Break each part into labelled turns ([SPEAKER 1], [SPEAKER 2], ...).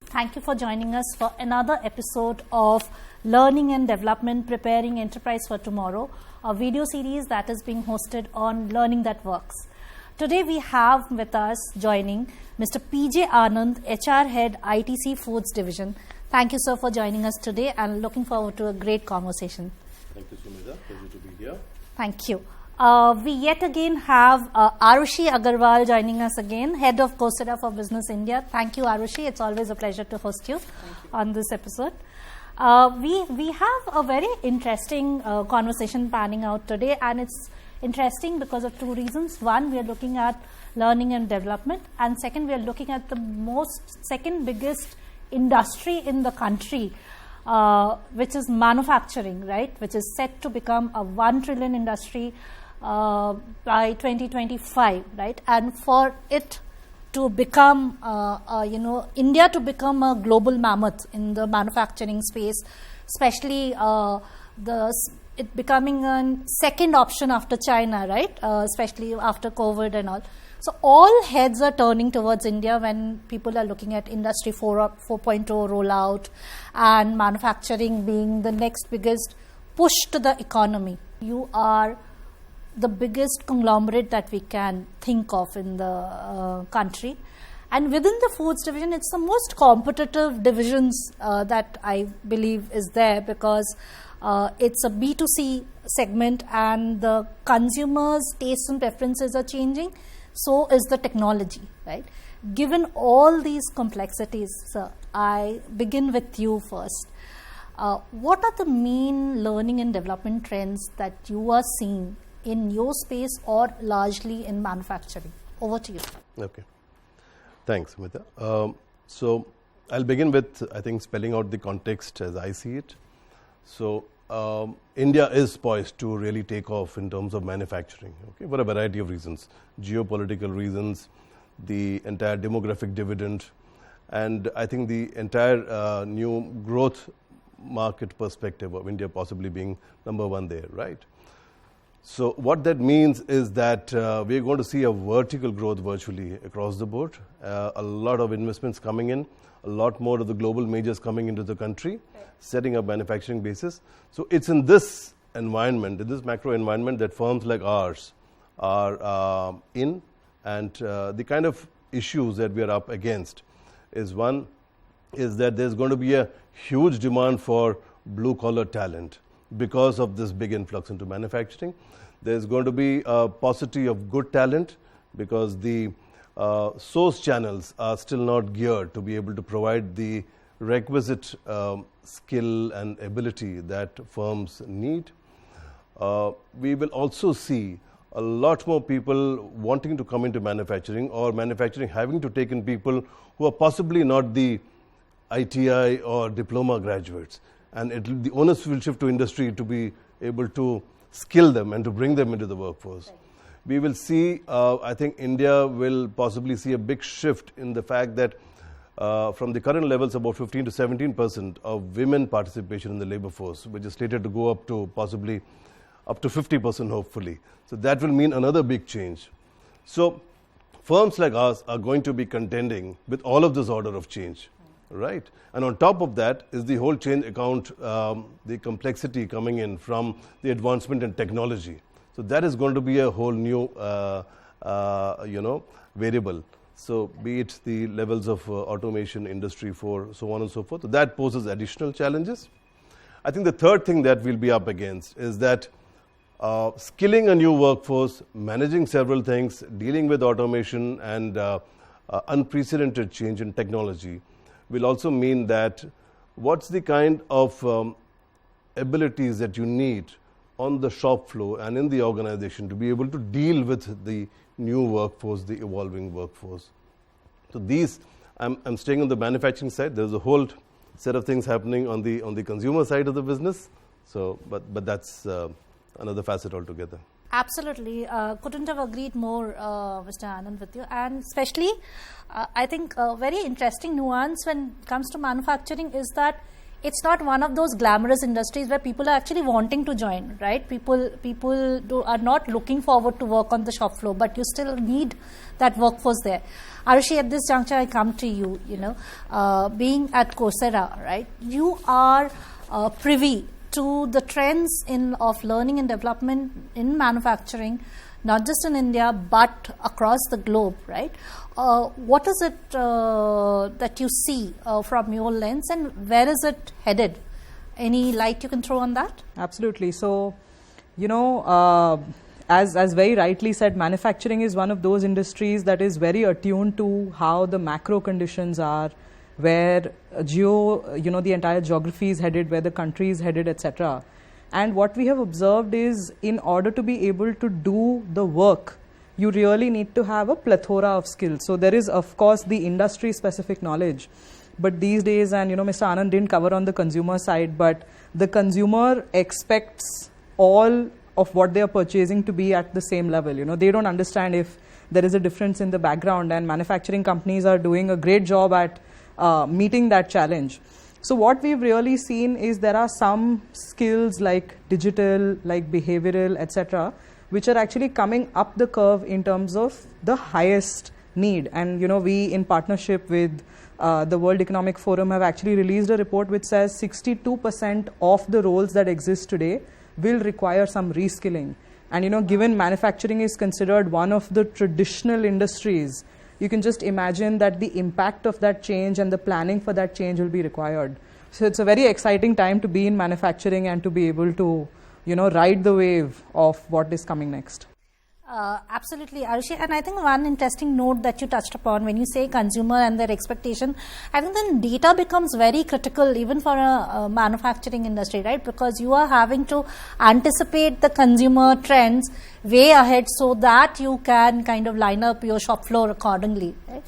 [SPEAKER 1] Thank you for joining us for another episode of Learning and Development Preparing Enterprise for Tomorrow, a video series that is being hosted on Learning That Works. Today we have with us joining Mr. PJ Anand, HR Head, ITC Foods Division. Thank you, sir, for joining us today and looking forward to a great conversation.
[SPEAKER 2] Thank you, Sumita. Pleasure to be here.
[SPEAKER 1] Thank you. We yet again have Arushi Agarwal joining us again, Head of Coursera for Business India. Thank you, Arushi. It's always a pleasure to host you on this episode. We have a very interesting conversation panning out today, and it's interesting because of two reasons. One, we are looking at learning and development, and second, we are looking at the second biggest industry in the country, which is manufacturing, right? Which is set to become a 1 trillion industry by 2025, right? And for it to become, India to become a global mammoth in the manufacturing space, especially it becoming a second option after China, right? Especially after COVID and all. So all heads are turning towards India when people are looking at Industry 4.0 rollout and manufacturing being the next biggest push to the economy. You are the biggest conglomerate that we can think of in the country. And within the foods division, it's the most competitive divisions that I believe is there, because it's a B2C segment and the consumers' tastes and preferences are changing. So is the technology, right? Given all these complexities, sir, I begin with you first. What are the main learning and development trends that you are seeing in your space or largely in manufacturing? Over to you.
[SPEAKER 2] Okay. Thanks, Sumita. So I'll begin with, I think, spelling out the context as I see it. So India is poised to really take off in terms of manufacturing, okay, for a variety of reasons. Geopolitical reasons, the entire demographic dividend, and I think the entire new growth market perspective of India possibly being number one there, right? So what that means is that we're going to see a vertical growth virtually across the board, a lot of investments coming in, a lot more of the global majors coming into the country, setting up manufacturing bases. So it's in this environment, in this macro environment, that firms like ours are in, and the kind of issues that we are up against is one, is that there's going to be a huge demand for blue-collar talent because of this big influx into manufacturing. There's going to be a paucity of good talent because the source channels are still not geared to be able to provide the requisite skill and ability that firms need. We will also see a lot more people wanting to come into manufacturing, or manufacturing having to take in people who are possibly not the ITI or diploma graduates. And the onus will shift to industry to be able to skill them and to bring them into the workforce. Right. We will see, I think India will possibly see a big shift in the fact that from the current levels, about 15 to 17% of women participation in the labor force, which is slated to go up to possibly up to 50% hopefully. So that will mean another big change. So firms like us are going to be contending with all of this order of change. Right, and on top of that is the whole change account, the complexity coming in from the advancement in technology. So that is going to be a whole new, variable. So be it the levels of automation, Industry 4, so on and so forth. So that poses additional challenges. I think the third thing that we'll be up against is that skilling a new workforce, managing several things, dealing with automation and unprecedented change in technology will also mean that what's the kind of abilities that you need on the shop floor and in the organization to be able to deal with the new workforce, the evolving workforce. So these, I'm staying on the manufacturing side. There's a whole set of things happening on the consumer side of the business. So, but that's another facet altogether.
[SPEAKER 1] Absolutely. Couldn't have agreed more, Mr. Anand, with you. And especially, I think a very interesting nuance when it comes to manufacturing is that it's not one of those glamorous industries where people are actually wanting to join, right? People are not looking forward to work on the shop floor, but you still need that workforce there. Arushi, at this juncture, I come to you. Being at Coursera, right? You are privy to the trends of learning and development in manufacturing, not just in India but across the globe, right? What is it that you see from your lens, and where is it headed? Any light you can throw on that?
[SPEAKER 3] Absolutely. So, as very rightly said, manufacturing is one of those industries that is very attuned to how the macro conditions are, where the entire geography is headed, where the country is headed, etc. And what we have observed is, in order to be able to do the work, you really need to have a plethora of skills. So there is, of course, the industry-specific knowledge. But these days, and Mr. Anand didn't cover on the consumer side, but the consumer expects all of what they are purchasing to be at the same level. They don't understand if there is a difference in the background, and manufacturing companies are doing a great job at meeting that challenge. So what we've really seen is there are some skills like digital, like behavioral, etc., which are actually coming up the curve in terms of the highest need. And we, in partnership with the World Economic Forum, have actually released a report which says 62% of the roles that exist today will require some reskilling. And given manufacturing is considered one of the traditional industries, you can just imagine that the impact of that change and the planning for that change will be required. So it's a very exciting time to be in manufacturing and to be able to, ride the wave of what is coming next.
[SPEAKER 1] Absolutely, Arushi. And I think one interesting note that you touched upon when you say consumer and their expectation, I think then data becomes very critical even for a manufacturing industry, right? Because you are having to anticipate the consumer trends way ahead so that you can kind of line up your shop floor accordingly, right?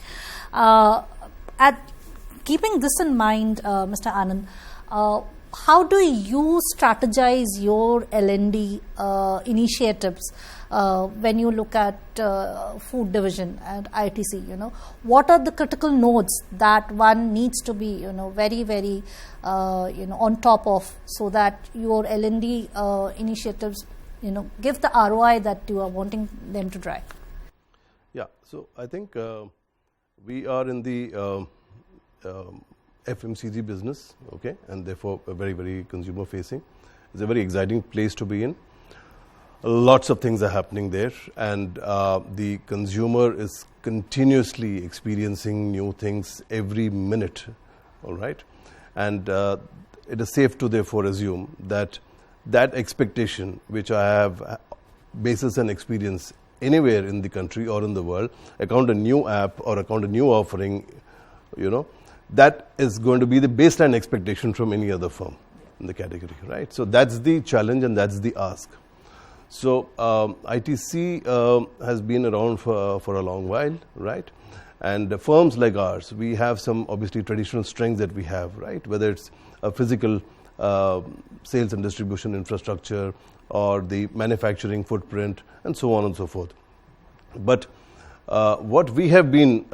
[SPEAKER 1] Keeping this in mind, Mr. Anand, how do you strategize your L&D initiatives when you look at food division and ITC? What are the critical nodes that one needs to be, very, very, on top of, so that your L&D initiatives, give the ROI that you are wanting them to drive?
[SPEAKER 2] Yeah, so I think we are in the FMCG business, okay, and therefore very, very consumer facing. It's a very exciting place to be in. Lots of things are happening there, and the consumer is continuously experiencing new things every minute, all right? And it is safe to therefore assume that expectation which I have basis and experience anywhere in the country or in the world, account a new app or account a new offering, that is going to be the baseline expectation from any other firm in the category, right? So that's the challenge and that's the ask. So ITC has been around for a long while, right? And firms like ours, we have some obviously traditional strengths that we have, right? Whether it's a physical sales and distribution infrastructure or the manufacturing footprint and so on and so forth. But what we have been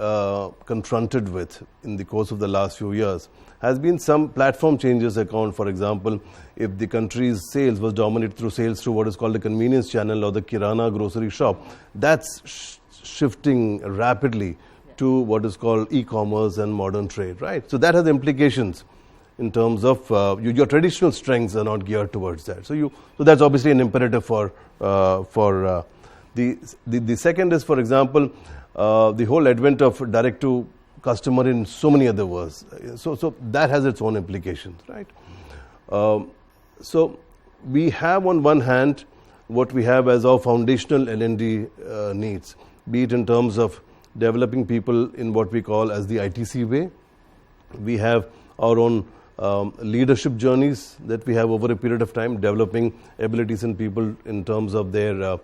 [SPEAKER 2] confronted with in the course of the last few years has been some platform changes account. For example, if the country's sales was dominated through sales through what is called the convenience channel or the Kirana grocery shop, that's shifting rapidly to what is called e-commerce and modern trade, right? So that has implications in terms of your traditional strengths are not geared towards that. So that's obviously an imperative for the second is, for example, the whole advent of direct to customer in so many other words. So that has its own implications, right? So we have on one hand what we have as our foundational L&D needs, be it in terms of developing people in what we call as the ITC way. We have our own leadership journeys that we have over a period of time, developing abilities in people in terms of their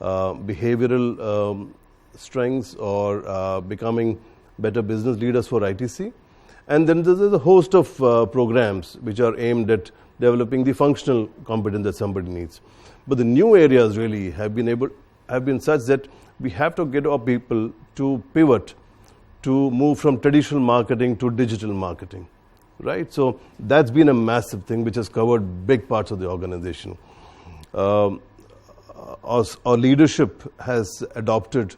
[SPEAKER 2] behavioral strengths or becoming better business leaders for ITC. And then there's a host of programs which are aimed at developing the functional competence that somebody needs. But the new areas really have been such that we have to get our people to pivot, to move from traditional marketing to digital marketing. right? So that's been a massive thing which has covered big parts of the organization. Our leadership has adopted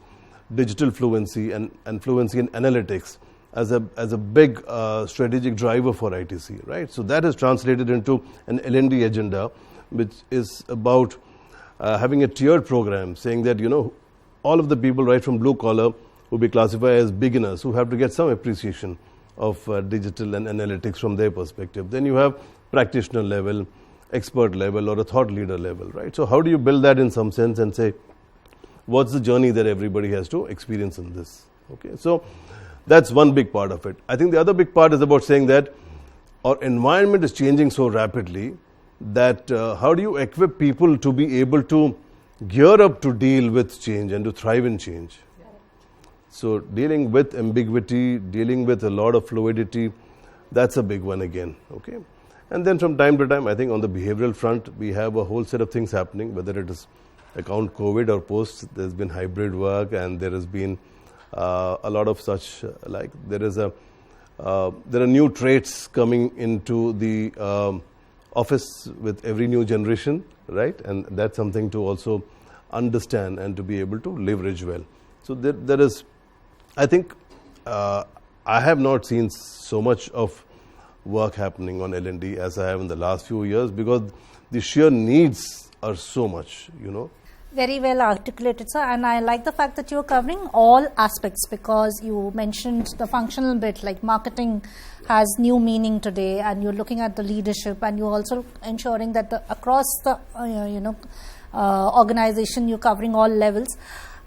[SPEAKER 2] digital fluency and fluency in analytics as a big strategic driver for ITC, right? So that has translated into an L&D agenda, which is about having a tiered program, saying that, you know, all of the people right from blue collar will be classified as beginners who have to get some appreciation of digital and analytics from their perspective. Then you have practitioner level, expert level, or a thought leader level, right? So how do you build that in some sense and say, what's the journey that everybody has to experience in this? Okay, so that's one big part of it. I think the other big part is about saying that our environment is changing so rapidly that how do you equip people to be able to gear up to deal with change and to thrive in change? So dealing with ambiguity, dealing with a lot of fluidity, that's a big one again, okay? And then from time to time, I think on the behavioral front, we have a whole set of things happening, whether it is account COVID or post, there's been hybrid work, and there has been a lot of such, like there are new traits coming into the office with every new generation, right? And that's something to also understand and to be able to leverage well. So there is, I think, I have not seen so much of work happening on L&D as I have in the last few years, because the sheer needs are so much, you know.
[SPEAKER 1] Very well articulated, sir, and I like the fact that you're covering all aspects, because you mentioned the functional bit, like marketing has new meaning today, and you're looking at the leadership, and you're also ensuring that across the organization you're covering all levels.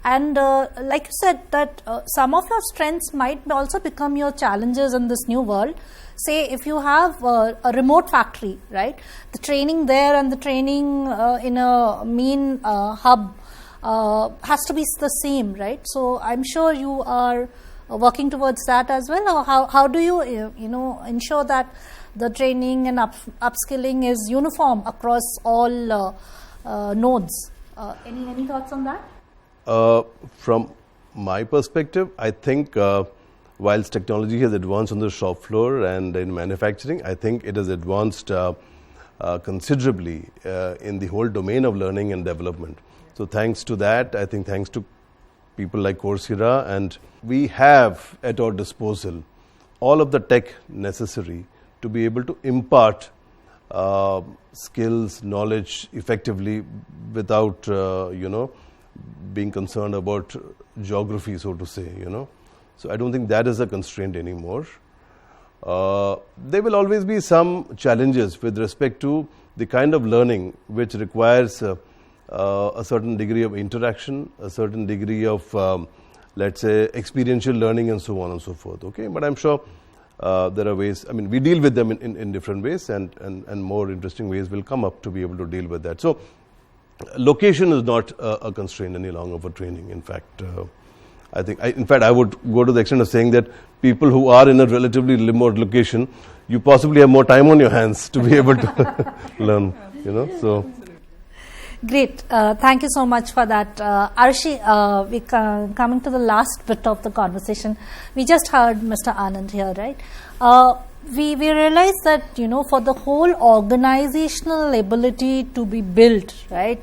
[SPEAKER 1] And like you said, that some of your strengths might also become your challenges in this new world. Say if you have a remote factory, right? The training there and the training in a main hub has to be the same, right? So I'm sure you are working towards that as well. Or how do you ensure that the training and upskilling is uniform across all nodes? Any thoughts on that?
[SPEAKER 2] From my perspective, I think whilst technology has advanced on the shop floor and in manufacturing, I think it has advanced considerably in the whole domain of learning and development. So thanks to that, I think thanks to people like Coursera, and we have at our disposal all of the tech necessary to be able to impart skills, knowledge effectively without, being concerned about geography, so to say, So I don't think that is a constraint anymore. There will always be some challenges with respect to the kind of learning which requires a certain degree of interaction, a certain degree of, let's say, experiential learning and so on and so forth, okay? But I'm sure there are ways, we deal with them in different ways, and more interesting ways will come up to be able to deal with that. So location is not a constraint any longer for training. In fact, I would go to the extent of saying that people who are in a relatively remote location, you possibly have more time on your hands to be able to learn, so.
[SPEAKER 1] Great. Thank you so much for that. Arushi, we're coming to the last bit of the conversation. We just heard Mr. Anand here, right? We realize that, for the whole organizational ability to be built, right,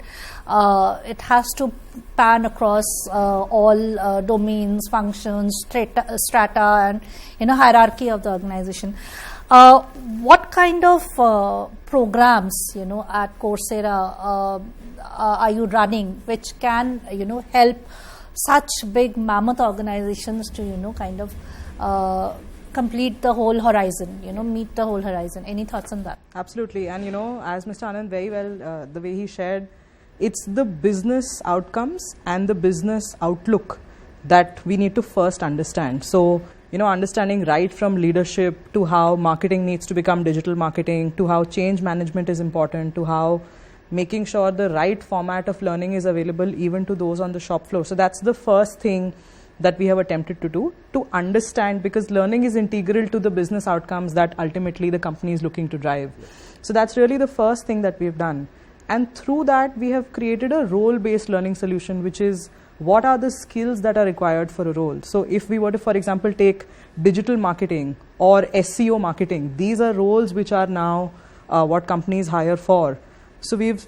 [SPEAKER 1] it has to pan across all domains, functions, strata, and, hierarchy of the organization. What kind of programs, at Coursera are you running, which can, help such big mammoth organizations to, kind of complete the whole horizon, meet the whole horizon? Any thoughts on that?
[SPEAKER 3] Absolutely. And, as Mr. Anand very well, the way he shared, it's the business outcomes and the business outlook that we need to first understand. So, understanding right from leadership to how marketing needs to become digital marketing, to how change management is important, to how making sure the right format of learning is available even to those on the shop floor. So that's the first thing that we have attempted to do, to understand, because learning is integral to the business outcomes that ultimately the company is looking to drive. So that's really the first thing that we've done. And through that, we have created a role-based learning solution, which is what are the skills that are required for a role. So if we were to, for example, take digital marketing or SEO marketing, these are roles which are now what companies hire for. So we've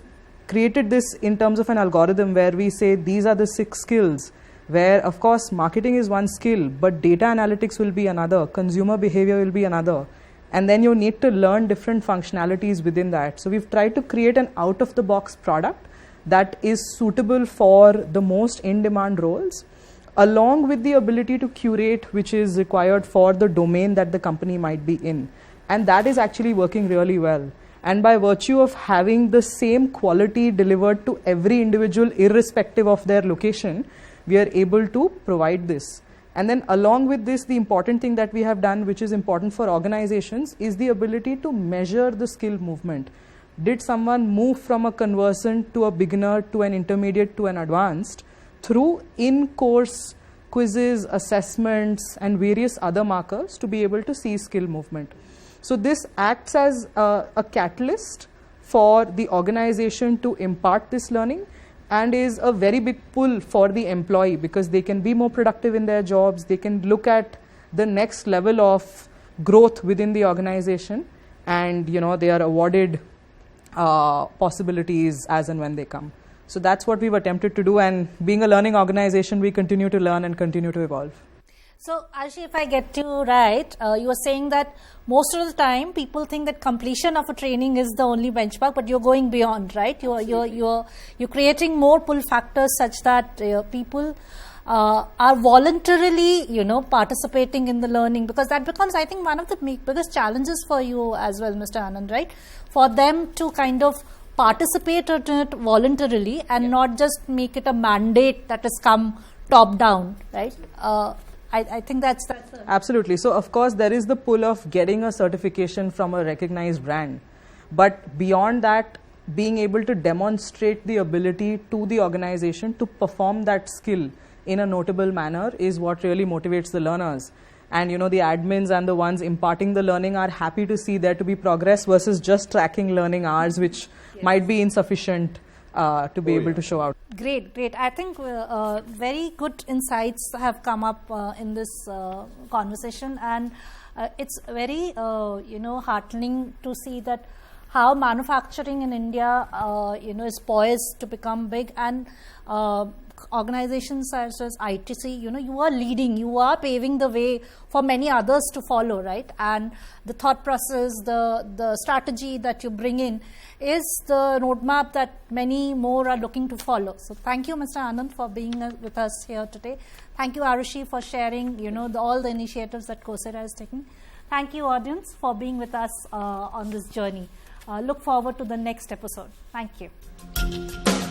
[SPEAKER 3] created this in terms of an algorithm where we say these are the 6 skills, where of course marketing is one skill, but data analytics will be another, consumer behavior will be another, and then you need to learn different functionalities within that. So we've tried to create an out-of-the-box product that is suitable for the most in-demand roles, along with the ability to curate which is required for the domain that the company might be in. And that is actually working really well. And by virtue of having the same quality delivered to every individual irrespective of their location, we are able to provide this. And then along with this, the important thing that we have done, which is important for organizations, is the ability to measure the skill movement. Did someone move from a conversant to a beginner to an intermediate to an advanced through in-course quizzes, assessments, and various other markers to be able to see skill movement. So this acts as a catalyst for the organization to impart this learning, and is a very big pull for the employee because they can be more productive in their jobs, they can look at the next level of growth within the organization, and they are awarded possibilities as and when they come. So that's what we've attempted to do, and being a learning organization, we continue to learn and continue to evolve.
[SPEAKER 1] So, Arushi, if I get you right, you were saying that most of the time people think that completion of a training is the only benchmark, but you're going beyond, right? You're creating more pull factors such that people are voluntarily, participating in the learning, because that becomes, I think, one of the biggest challenges for you as well, Mr. Anand, right? For them to kind of participate in it voluntarily and not just make it a mandate that has come top down, right? I think that's
[SPEAKER 3] absolutely. So of course there is the pull of getting a certification from a recognized brand, but beyond that, being able to demonstrate the ability to the organization to perform that skill in a notable manner is what really motivates the learners. And the admins and the ones imparting the learning are happy to see there to be progress versus just tracking learning hours, which might be insufficient to be able to show out.
[SPEAKER 1] Great. I think very good insights have come up in this conversation, and it's very heartening to see that how manufacturing in India is poised to become big, and organizations such as ITC, you are leading, you are paving the way for many others to follow, right? And the thought process, the strategy that you bring in is the roadmap that many more are looking to follow. So thank you, Mr. Anand, for being with us here today. Thank you, Arushi, for sharing, all the initiatives that Coursera is taking. Thank you, audience, for being with us on this journey. Look forward to the next episode. Thank you.